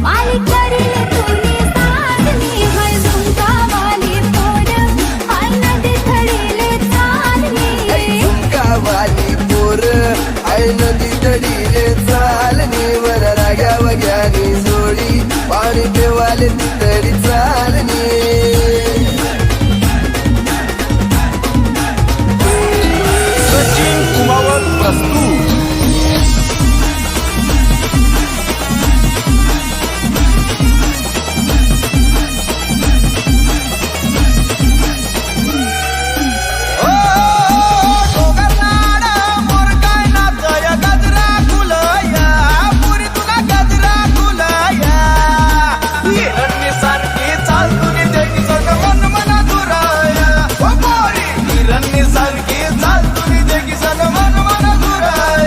मालिक करीले तुनी साधनी हाय झुमकावाली पोर हाय नदी तडीले चालनी झुमकावाली पोर हाय नदी तडीले चालनी वर राग्या वग्यानी जोडी पाणी पेवाले